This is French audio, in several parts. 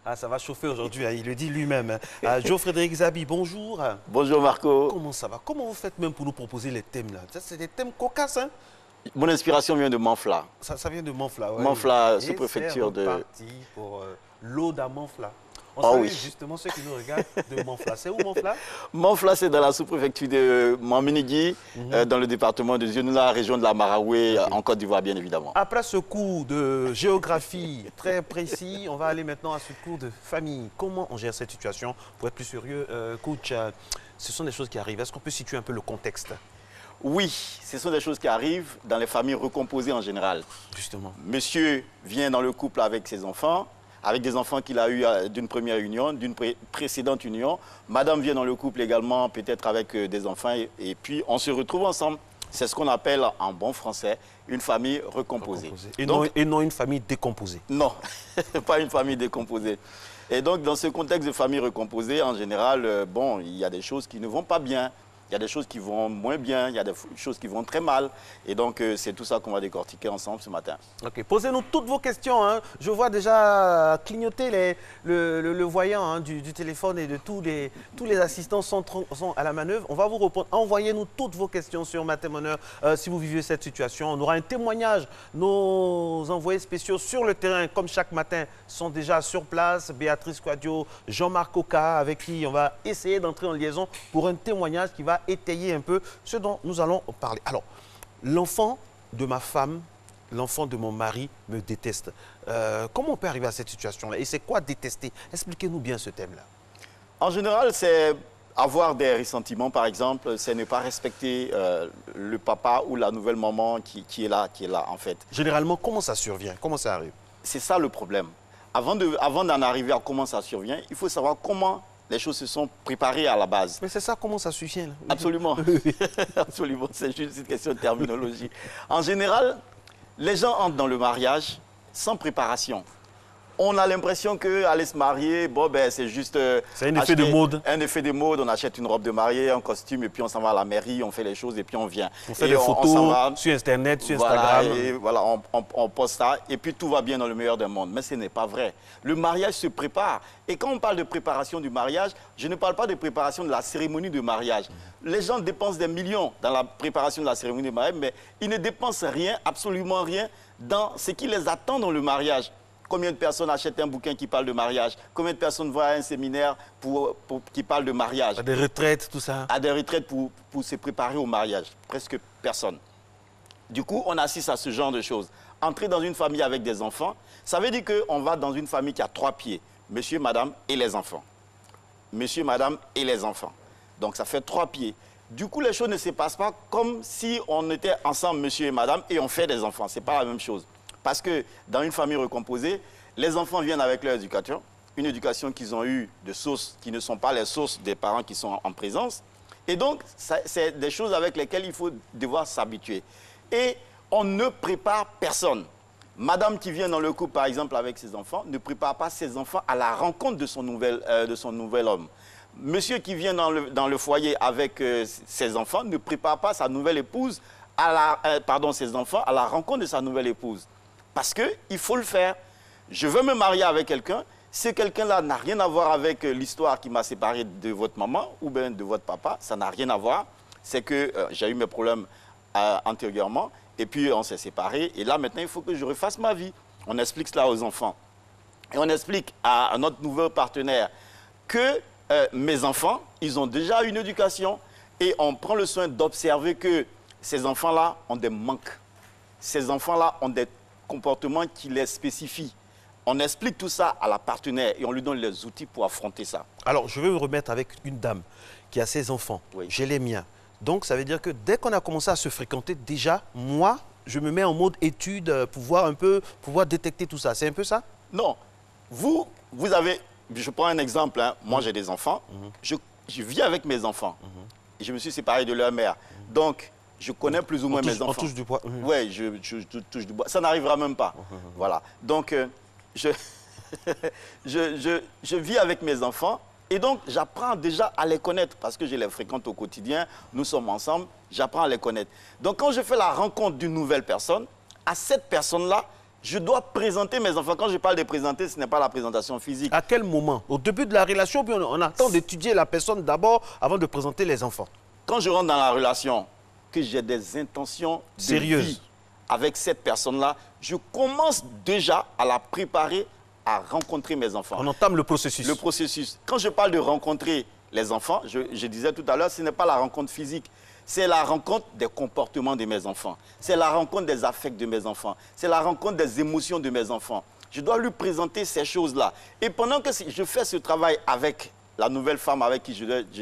Ah, ça va chauffer aujourd'hui, hein, il le dit lui-même. Jo-Frédéric Zabi, bonjour. Bonjour Marco. Comment ça va? Comment vous faites même pour nous proposer les thèmes là? C'est des thèmes cocasses, hein? Mon inspiration vient de Manfla. Ça vient de Manfla, ouais. Manfla, Et sous-préfecture de... c'est reparti pour l'Aude à Manfla. On Oh salue oui. justement ceux qui nous regardent de Manfla. C'est où Manfla? Manfla, c'est dans la sous-préfecture de Montménégui, dans le département de Zionoula, région de la Maraoué, en Côte d'Ivoire, bien évidemment. Après ce cours de géographie très précis, on va aller maintenant à ce cours de famille. Comment on gère cette situation? Pour être plus sérieux, coach, ce sont des choses qui arrivent. Est-ce qu'on peut situer un peu le contexte? Oui, ce sont des choses qui arrivent dans les familles recomposées en général. Justement. Monsieur vient dans le couple avec ses enfants, avec des enfants qu'il a eus d'une première union, d'une précédente union. Madame vient dans le couple également, peut-être avec des enfants, et puis on se retrouve ensemble. C'est ce qu'on appelle en bon français une famille recomposée. Et, donc, et non une famille décomposée. Non, pas une famille décomposée. Et donc, dans ce contexte de famille recomposée, en général, bon, il y a des choses qui ne vont pas bien. Il y a des choses qui vont moins bien, il y a des choses qui vont très mal. Et donc, c'est tout ça qu'on va décortiquer ensemble ce matin. Ok, posez-nous toutes vos questions, hein. Je vois déjà clignoter le voyant, hein, du téléphone et de tous les assistants sont à la manœuvre. On va vous répondre. Envoyez-nous toutes vos questions sur Matin Honneur si vous vivez cette situation. On aura un témoignage. Nos envoyés spéciaux sur le terrain, comme chaque matin, sont déjà sur place. Béatrice Quadio, Jean-Marc Oka, avec qui on va essayer d'entrer en liaison pour un témoignage qui va étayer un peu ce dont nous allons parler. Alors, l'enfant de ma femme, l'enfant de mon mari me déteste. Comment on peut arriver à cette situation-là? Et c'est quoi détester? Expliquez-nous bien ce thème-là. En général, c'est avoir des ressentiments, par exemple, c'est ne pas respecter le papa ou la nouvelle maman qui est là, en fait. Généralement, comment ça survient? Comment ça arrive? C'est ça le problème. Avant d'en arriver à comment ça survient, il faut savoir comment les choses se sont préparées à la base. Mais c'est ça, comment ça survient là? Absolument. Absolument, c'est juste une question de terminologie. En général, les gens entrent dans le mariage sans préparation. On a l'impression qu'aller se marier, bon, ben, c'est juste... c'est un effet de mode. Un effet de mode, on achète une robe de mariée, un costume, et puis on s'en va à la mairie, on fait les choses, et puis on vient. On fait des photos sur Internet, sur Instagram. Et voilà, on poste ça, et puis tout va bien dans le meilleur des mondes. Mais ce n'est pas vrai. Le mariage se prépare. Et quand on parle de préparation du mariage, je ne parle pas de préparation de la cérémonie de mariage. Les gens dépensent des millions dans la préparation de la cérémonie de mariage, mais ils ne dépensent rien, absolument rien, dans ce qui les attend dans le mariage. Combien de personnes achètent un bouquin qui parle de mariage? Combien de personnes vont à un séminaire qui parle de mariage? À des retraites, tout ça. À des retraites pour se préparer au mariage. Presque personne. Du coup, on assiste à ce genre de choses. Entrer dans une famille avec des enfants, ça veut dire qu'on va dans une famille qui a 3 pieds. Monsieur, madame et les enfants. Monsieur, madame et les enfants. Donc ça fait 3 pieds. Du coup, les choses ne se passent pas comme si on était ensemble, monsieur et madame, et on fait des enfants. Ce n'est pas la même chose. Parce que dans une famille recomposée, les enfants viennent avec leur éducation, une éducation qu'ils ont eue de sources qui ne sont pas les sources des parents qui sont en présence. Et donc, c'est des choses avec lesquelles il faut devoir s'habituer. Et on ne prépare personne. Madame qui vient dans le couple, par exemple, avec ses enfants, ne prépare pas ses enfants à la rencontre de son nouvel homme. Monsieur qui vient dans le foyer avec ses enfants ne prépare pas sa nouvelle épouse, ses enfants à la rencontre de sa nouvelle épouse. Parce qu'il faut le faire. Je veux me marier avec quelqu'un. Si quelqu'un-là n'a rien à voir avec l'histoire qui m'a séparé de votre maman ou bien de votre papa, ça n'a rien à voir. C'est que j'ai eu mes problèmes antérieurement et puis on s'est séparés. Et là, maintenant, il faut que je refasse ma vie. On explique cela aux enfants. Et on explique à notre nouveau partenaire que mes enfants, ils ont déjà une éducation et on prend le soin d'observer que ces enfants-là ont des manques. Ces enfants-là ont des comportements qui les spécifient. On explique tout ça à la partenaire et on lui donne les outils pour affronter ça. Alors, je vais me remettre avec une dame qui a ses enfants. Oui. J'ai les miens. Donc, ça veut dire que dès qu'on a commencé à se fréquenter, déjà, moi, je me mets en mode étude pour voir un peu, pouvoir détecter tout ça. C'est un peu ça? Non. Vous avez... Je prends un exemple. Hein. Moi, j'ai des enfants. Je vis avec mes enfants. Et je me suis séparé de leur mère. Donc, je connais plus ou moins mes enfants. On touche du bois. Oui, je touche du bois. Ça n'arrivera même pas. Voilà. Donc, je vis avec mes enfants et donc j'apprends déjà à les connaître parce que je les fréquente au quotidien. Nous sommes ensemble, j'apprends à les connaître. Donc, quand je fais la rencontre d'une nouvelle personne, à cette personne-là, Je dois présenter mes enfants. Quand je parle de présenter, ce n'est pas la présentation physique. À quel moment? Au début de la relation, puis on attend d'étudier la personne d'abord avant de présenter les enfants. Quand je rentre dans la relation, que j'ai des intentions de vie avec cette personne-là, je commence déjà à la préparer à rencontrer mes enfants. On entame le processus. Le processus. Quand je parle de rencontrer les enfants, je disais tout à l'heure, ce n'est pas la rencontre physique. C'est la rencontre des comportements de mes enfants. C'est la rencontre des affects de mes enfants. C'est la rencontre des émotions de mes enfants. Je dois lui présenter ces choses-là. Et pendant que je fais ce travail avec la nouvelle femme avec qui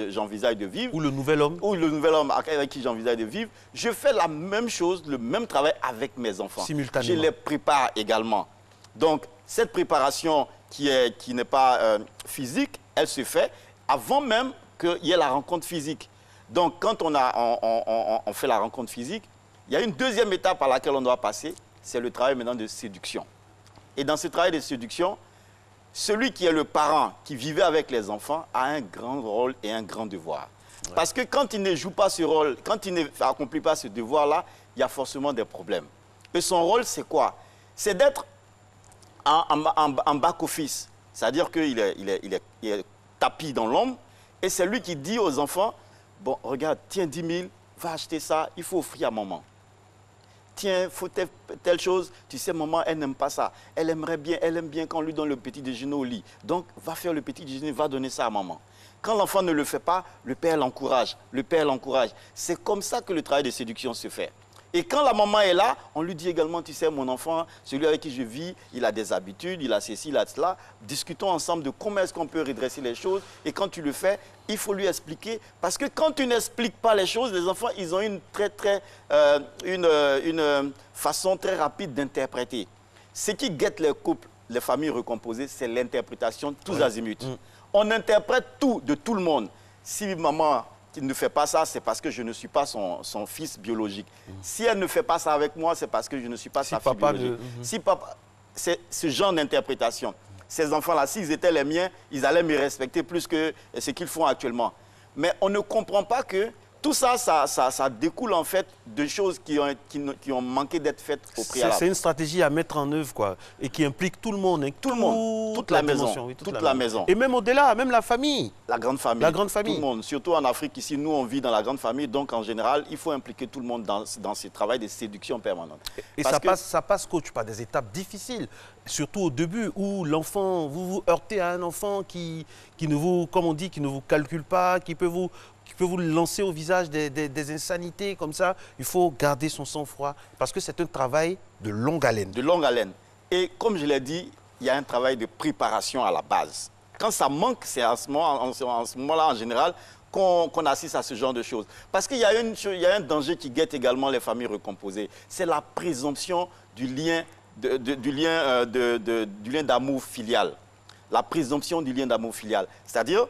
j'envisage de vivre. Ou le nouvel homme. Ou le nouvel homme avec qui j'envisage de vivre. Je fais la même chose, le même travail avec mes enfants. Simultanément. Je les prépare également. Donc, cette préparation qui n'est pas physique, elle se fait avant même qu'il y ait la rencontre physique. Donc, quand on fait la rencontre physique, il y a une deuxième étape par laquelle on doit passer, c'est le travail maintenant de séduction. Et dans ce travail de séduction, celui qui est le parent qui vivait avec les enfants a un grand rôle et un grand devoir. Ouais. Parce que quand il ne joue pas ce rôle, quand il n'accomplit pas ce devoir-là, il y a forcément des problèmes. Et son rôle, c'est quoi? C'est d'être en back-office. C'est-à-dire qu'il est tapis dans l'ombre et c'est lui qui dit aux enfants, bon, regarde, tiens 10 000, va acheter ça, il faut offrir à maman. Tiens, faut telle chose, tu sais, maman, elle n'aime pas ça. Elle aimerait bien, elle aime bien quand on lui donne le petit déjeuner au lit. Donc, va faire le petit déjeuner, va donner ça à maman. Quand l'enfant ne le fait pas, le père l'encourage, le père l'encourage. C'est comme ça que le travail de séduction se fait. Et quand la maman est là, on lui dit également, tu sais, mon enfant, celui avec qui je vis, il a des habitudes, il a ceci, il a cela. Discutons ensemble de comment est-ce qu'on peut redresser les choses. Et quand tu le fais, il faut lui expliquer. Parce que quand tu n'expliques pas les choses, les enfants, ils ont une façon très rapide d'interpréter. Ce qui guette les couples, les familles recomposées, c'est l'interprétation tous azimuts. On interprète tout de tout le monde. Si maman qui ne fait pas ça, c'est parce que je ne suis pas son fils biologique. Si elle ne fait pas ça avec moi, c'est parce que je ne suis pas sa fille biologique. Si papa, c'est ce genre d'interprétation. Ces enfants-là, s'ils étaient les miens, ils allaient me respecter plus que ce qu'ils font actuellement. Mais on ne comprend pas que tout ça, ça découle en fait de choses qui ont manqué d'être faites au préalable. C'est une stratégie à mettre en œuvre, quoi, et qui implique tout le monde. Tout le monde, toute la maison. Oui, toute la maison. Et même au-delà, même la famille. La grande famille. La grande famille. Tout le monde. Surtout en Afrique, ici, nous, on vit dans la grande famille. Donc, en général, il faut impliquer tout le monde dans ce travail de séduction permanente. Et ça passe, coach, par des étapes difficiles. Surtout au début, où l'enfant, vous vous heurtez à un enfant qui ne vous, comme on dit, qui ne vous calcule pas, qui peut vous lancer au visage des insanités comme ça. Il faut garder son sang-froid parce que c'est un travail de longue haleine. De longue haleine. Et comme je l'ai dit, il y a un travail de préparation à la base. Quand ça manque, c'est en ce moment-là, en général, qu'on assiste à ce genre de choses. Parce qu'il y a un danger qui guette également les familles recomposées. C'est la présomption du lien d'amour filial. La présomption du lien d'amour filial. C'est-à-dire,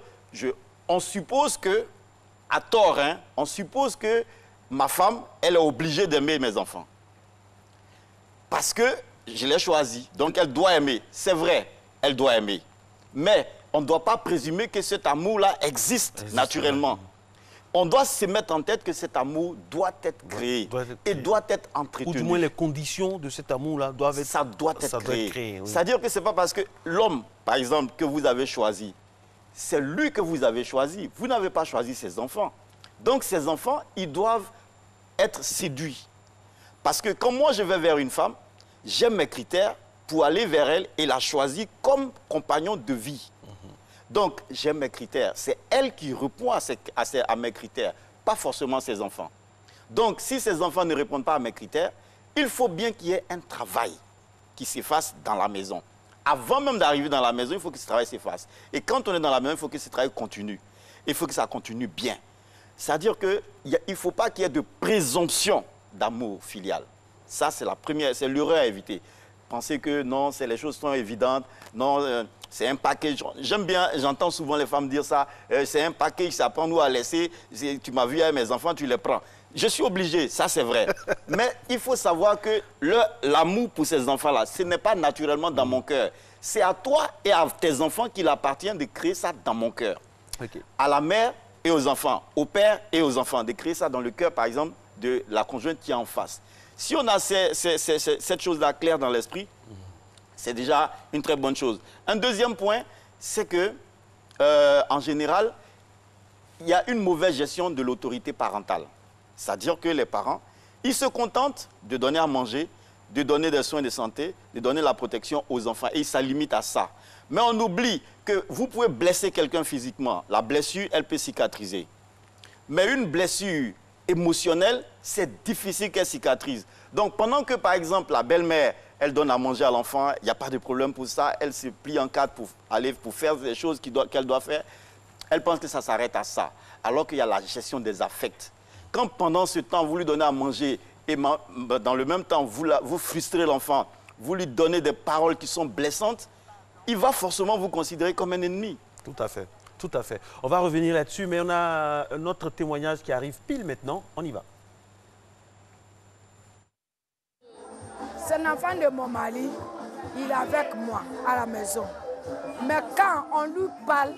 on suppose que, à tort, hein, on suppose que ma femme, elle est obligée d'aimer mes enfants. Parce que je l'ai choisie, donc elle doit aimer. C'est vrai, elle doit aimer. Mais on ne doit pas présumer que cet amour-là existe naturellement. On doit se mettre en tête que cet amour doit être créé et doit être entretenu. Ou du moins les conditions de cet amour-là doivent être... Ça doit être créé. Oui. C'est-à-dire que ce n'est pas parce que l'homme, par exemple, que vous avez choisi, c'est lui que vous avez choisi. Vous n'avez pas choisi ses enfants. Donc ces enfants, ils doivent être séduits. Parce que quand moi je vais vers une femme, j'ai mes critères pour aller vers elle et la choisir comme compagnon de vie. Donc, j'ai mes critères. C'est elle qui répond à mes critères, pas forcément ses enfants. Donc, si ces enfants ne répondent pas à mes critères, il faut bien qu'il y ait un travail qui s'efface dans la maison. Avant même d'arriver dans la maison, il faut que ce travail s'efface. Et quand on est dans la maison, il faut que ce travail continue. Il faut que ça continue bien. C'est-à-dire qu'il ne faut pas qu'il y ait de présomption d'amour filial. Ça, c'est la première, c'est l'erreur à éviter. Penser que non, les choses sont évidentes, non, c'est un package. J'aime bien, j'entends souvent les femmes dire ça, c'est un package, ça prend nous à laisser, tu m'as vu avec mes enfants, tu les prends. Je suis obligé, ça c'est vrai. Mais il faut savoir que l'amour pour ces enfants-là, ce n'est pas naturellement dans mon cœur. C'est à toi et à tes enfants qu'il appartient de créer ça dans mon cœur. Okay. À la mère et aux enfants, au père et aux enfants, de créer ça dans le cœur, par exemple, de la conjointe qui est en face. Si on a cette chose-là claire dans l'esprit, C'est déjà une très bonne chose. Un deuxième point, c'est que, en général, il y a une mauvaise gestion de l'autorité parentale. C'est-à-dire que les parents, ils se contentent de donner à manger, de donner des soins de santé, de donner la protection aux enfants. Et ils se limitent à ça. Mais on oublie que vous pouvez blesser quelqu'un physiquement. La blessure, elle peut cicatriser. Mais une blessure émotionnelle, c'est difficile qu'elle cicatrise. Donc, pendant que, par exemple, la belle-mère, elle donne à manger à l'enfant, il n'y a pas de problème pour ça, elle se plie en quatre pour faire les choses qu'elle doit faire, elle pense que ça s'arrête à ça. Alors qu'il y a la gestion des affects. Quand pendant ce temps, vous lui donnez à manger et dans le même temps, vous frustrez l'enfant, vous lui donnez des paroles qui sont blessantes, il va forcément vous considérer comme un ennemi. Tout à fait, tout à fait. On va revenir là-dessus, mais on a un autre témoignage qui arrive pile maintenant. On y va. C'est un enfant de mon mari, il est avec moi à la maison. Mais quand on lui parle,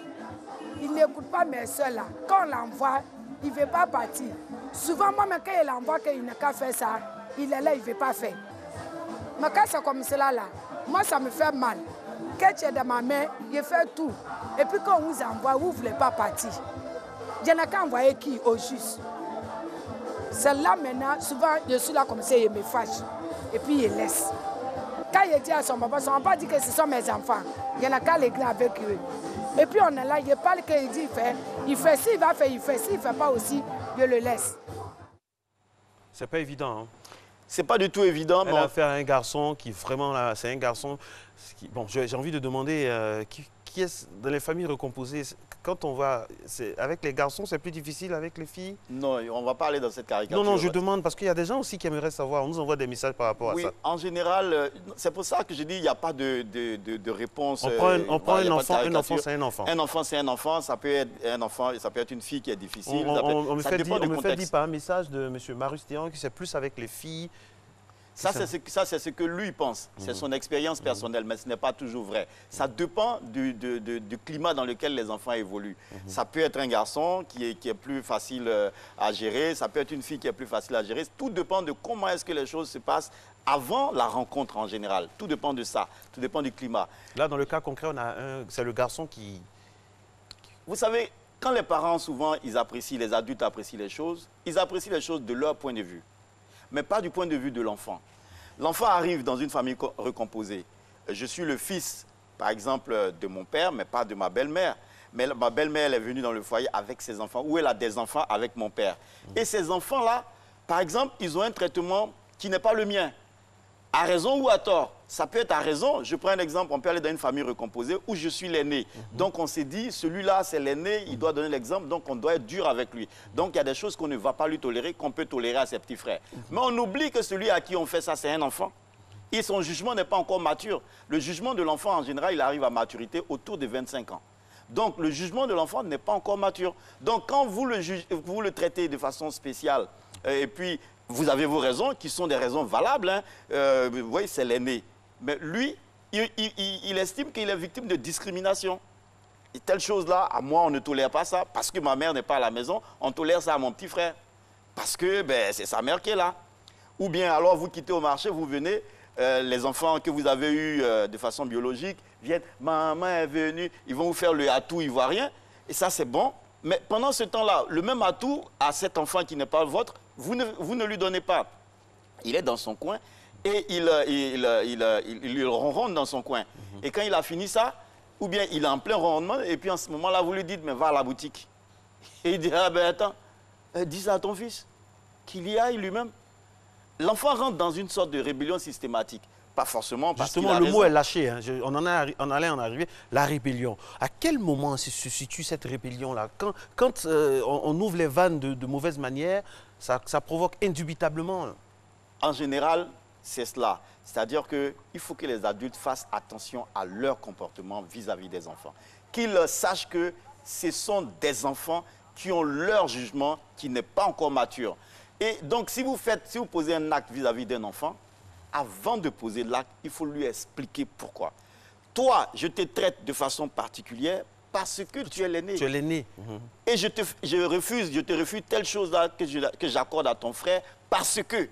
il n'écoute pas mes soeurs là. Quand on l'envoie, il ne veut pas partir. Souvent, moi, quand il envoie qu'il n'a qu'à faire ça, il est là, il ne veut pas faire. Mais quand c'est comme cela là, moi, ça me fait mal. Quand tu es dans ma main, je fais tout. Et puis quand on vous envoie, vous ne voulez pas partir. Je n'ai qu'à envoyer qui au juste. C'est là maintenant, souvent, je suis là comme ça, il me fâche. Et puis il laisse. Quand il dit à son papa dit que ce sont mes enfants. Il y en a qu'à les grands avec eux. Et puis on est là, il parle qu'il dit, il fait, s'il va faire, il fait, s'il ne fait pas aussi, je le laisse. C'est pas évident. Hein? C'est pas du tout évident. Elle a affaire à un garçon qui vraiment, là, c'est un garçon qui, bon, j'ai envie de demander, qui est dans les familles recomposées, quand on va, avec les garçons, c'est plus difficile avec les filles? Non, on ne va pas aller dans cette caricature. Non, non, je demande, parce qu'il y a des gens aussi qui aimeraient savoir, on nous envoie des messages par rapport à ça. Oui, en général, c'est pour ça que je dis qu'il n'y a pas de réponse. On prend un enfant, c'est un enfant. Un enfant, c'est un enfant, ça peut être un enfant, ça peut être une fille qui est difficile. On me fait dire par un message de M. Marus-Théan que c'est plus avec les filles. Ça, c'est ce que lui pense. C'est son expérience personnelle, mais ce n'est pas toujours vrai. Ça dépend du climat dans lequel les enfants évoluent. Ça peut être un garçon qui est plus facile à gérer, ça peut être une fille qui est plus facile à gérer. Tout dépend de comment est-ce que les choses se passent avant la rencontre en général. Tout dépend de ça, tout dépend du climat. Là, dans le cas concret, c'est le garçon qui... Vous savez, quand les parents, souvent, ils apprécient, les adultes apprécient les choses, ils apprécient les choses de leur point de vue, mais pas du point de vue de l'enfant. L'enfant arrive dans une famille recomposée. Je suis le fils, par exemple, de mon père, mais pas de ma belle-mère. Mais ma belle-mère, elle est venue dans le foyer avec ses enfants, ou elle a des enfants avec mon père. Et ces enfants-là, par exemple, ils ont un traitement qui n'est pas le mien. À raison ou à tort. Ça peut être à raison. Je prends un exemple, on peut aller dans une famille recomposée où je suis l'aîné. Donc on s'est dit, celui-là c'est l'aîné, il doit donner l'exemple, donc on doit être dur avec lui. Donc il y a des choses qu'on ne va pas lui tolérer, qu'on peut tolérer à ses petits frères. Mais on oublie que celui à qui on fait ça, c'est un enfant. Et son jugement n'est pas encore mature. Le jugement de l'enfant, en général, il arrive à maturité autour de 25 ans. Donc le jugement de l'enfant n'est pas encore mature. Donc quand vous le traitez de façon spéciale, et puis vous avez vos raisons qui sont des raisons valables. Hein. Vous voyez, c'est l'aîné. Mais lui, il estime qu'il est victime de discrimination. Et telle chose-là, à moi, on ne tolère pas ça. Parce que ma mère n'est pas à la maison, on tolère ça à mon petit frère. Parce que c'est sa mère qui est là. Ou bien alors, vous quittez au marché, vous venez, les enfants que vous avez eus de façon biologique viennent, maman est venue, ils vont vous faire le atout ivoirien. Et ça, c'est bon. Mais pendant ce temps-là, le même atout à cet enfant qui n'est pas le vôtre, vous ne lui donnez pas. Il est dans son coin et il ronronne dans son coin. Et quand il a fini ça, ou bien il est en plein ronronnement, et puis en ce moment-là, vous lui dites, mais va à la boutique. Et il dit, ah ben attends, dis ça à ton fils, qu'il y aille lui-même. L'enfant rentre dans une sorte de rébellion systématique. Pas forcément parce qu'il a raison. Justement, le mot est lâché. Hein. On allait en arriver. La rébellion. À quel moment se situe cette rébellion-là? Quand on ouvre les vannes de mauvaise manière, ça provoque indubitablement. En général, c'est cela. C'est-à-dire qu'il faut que les adultes fassent attention à leur comportement vis-à-vis des enfants. Qu'ils sachent que ce sont des enfants qui ont leur jugement qui n'est pas encore mature. Et donc, si vous posez un acte vis-à-vis d'un enfant, avant de poser l'acte, il faut lui expliquer pourquoi. Toi, je te traite de façon particulière parce que tu es l'aîné. Tu es l'aîné. Et je te refuse telle chose-là que j'accorde à ton frère parce que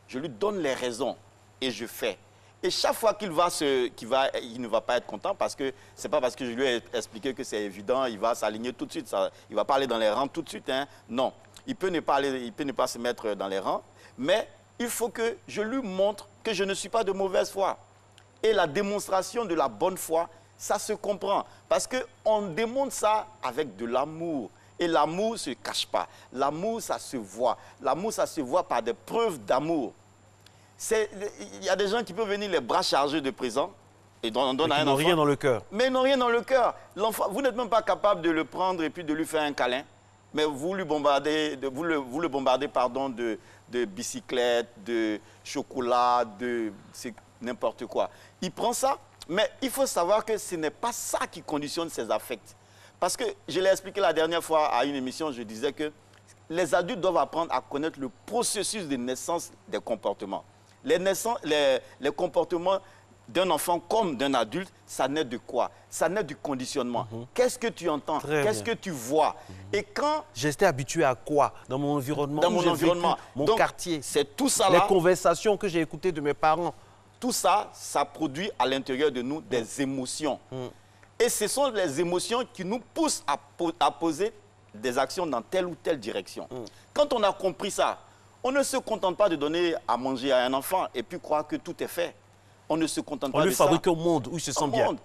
je lui donne les raisons et je fais. Et chaque fois il ne va pas être content parce que c'est pas parce que je lui ai expliqué que c'est évident, il va s'aligner tout de suite, il ne va pas aller dans les rangs tout de suite. Hein. Non, il peut ne pas se mettre dans les rangs, mais il faut que je lui montre que je ne suis pas de mauvaise foi. Et la démonstration de la bonne foi, ça se comprend. Parce qu'on démontre ça avec de l'amour. Et l'amour ne se cache pas. L'amour, ça se voit. L'amour, ça se voit par des preuves d'amour. Il y a des gens qui peuvent venir les bras chargés de présents et on donne à un enfant. Ils n'ont rien dans le cœur. Mais ils n'ont rien dans le cœur. L'enfant, vous n'êtes même pas capable de le prendre et puis de lui faire un câlin. Mais vous le bombardez de bicyclettes, de chocolat, de n'importe quoi. Il prend ça, mais il faut savoir que ce n'est pas ça qui conditionne ses affects. Parce que je l'ai expliqué la dernière fois à une émission, je disais que les adultes doivent apprendre à connaître le processus de naissance des comportements. Les comportements d'un enfant comme d'un adulte, ça naît de quoi? Ça naît du conditionnement. Qu'est-ce que tu entends? Qu'est-ce que tu vois? Et quand... J'étais habitué à quoi? Dans mon environnement, dans mon environnement, mon quartier. C'est tout ça là. Les conversations que j'ai écoutées de mes parents. Tout ça, ça produit à l'intérieur de nous des émotions. Et ce sont les émotions qui nous poussent à poser des actions dans telle ou telle direction. Quand on a compris ça, on ne se contente pas de donner à manger à un enfant et puis croire que tout est fait. On ne se contente pas de ça. On lui fabrique un monde où il se sent bien.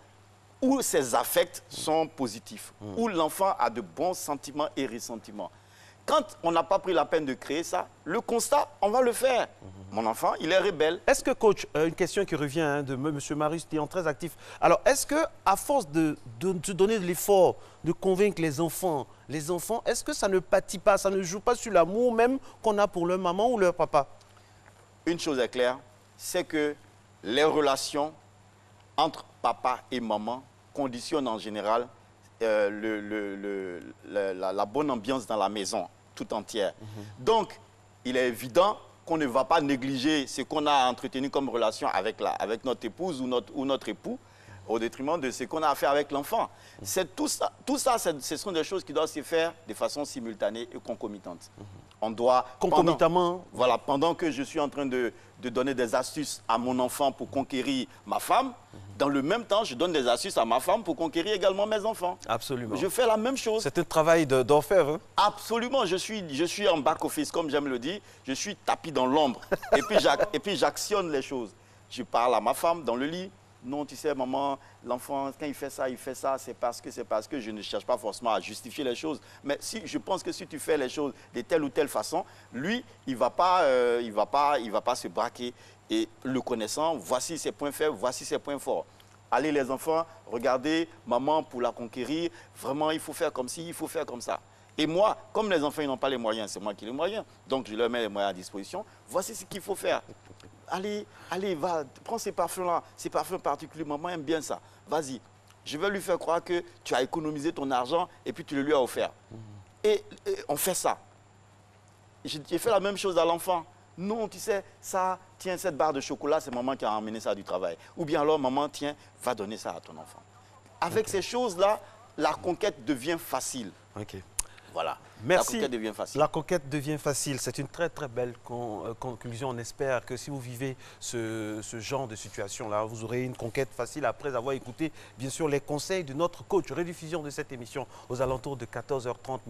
Où ses affects sont positifs, où l'enfant a de bons sentiments et ressentiments. Quand on n'a pas pris la peine de créer ça, le constat, on va le faire. Mon enfant, il est rebelle. Est-ce que, coach, une question qui revient de M. Marius Théon, très actif. Alors, est-ce qu'à force de se donner de l'effort, de convaincre les enfants, est-ce que ça ne pâtit pas, ça ne joue pas sur l'amour même qu'on a pour leur maman ou leur papa? Une chose est claire, c'est que les relations entre papa et maman conditionnent en général la bonne ambiance dans la maison tout entière. Donc, il est évident qu'on ne va pas négliger ce qu'on a entretenu comme relation avec notre épouse ou notre époux au détriment de ce qu'on a à faire avec l'enfant. Tout ça, ce sont des choses qui doivent se faire de façon simultanée et concomitante. On doit... Concomitamment. Voilà, pendant que je suis en train de donner des astuces à mon enfant pour conquérir ma femme, dans le même temps, je donne des astuces à ma femme pour conquérir également mes enfants. Absolument. Je fais la même chose. C'est un travail d'orfèvre. Hein? Absolument. Je suis en back-office, comme j'aime le dire. Je suis tapis dans l'ombre. Et puis j'actionne les choses. Je parle à ma femme dans le lit. Non, tu sais, maman, l'enfant, quand il fait ça, c'est parce que je ne cherche pas forcément à justifier les choses. Mais je pense que si tu fais les choses de telle ou telle façon, lui, il va pas se braquer. Et le connaissant, voici ses points faibles, voici ses points forts. Allez les enfants, regardez, maman, pour la conquérir, vraiment, il faut faire comme ci, il faut faire comme ça. Et moi, comme les enfants n'ont pas les moyens, c'est moi qui ai les moyens. Donc, je leur mets les moyens à disposition. Voici ce qu'il faut faire. Allez, va, prends ces parfums-là, ces parfums particuliers, maman aime bien ça. Vas-y, je vais lui faire croire que tu as économisé ton argent et puis tu le lui as offert. Et on fait ça. J'ai fait la même chose à l'enfant. Non, tu sais, ça, tiens, cette barre de chocolat, c'est maman qui a emmené ça du travail. Ou bien alors, maman, tiens, va donner ça à ton enfant. Avec ces choses-là, la conquête devient facile. Ok. Voilà. Merci. La conquête devient facile. La conquête devient facile. C'est une très très belle conclusion. On espère que si vous vivez ce genre de situation-là, vous aurez une conquête facile après avoir écouté, bien sûr, les conseils de notre coach. Rediffusion de cette émission aux alentours de 14h30. Merci.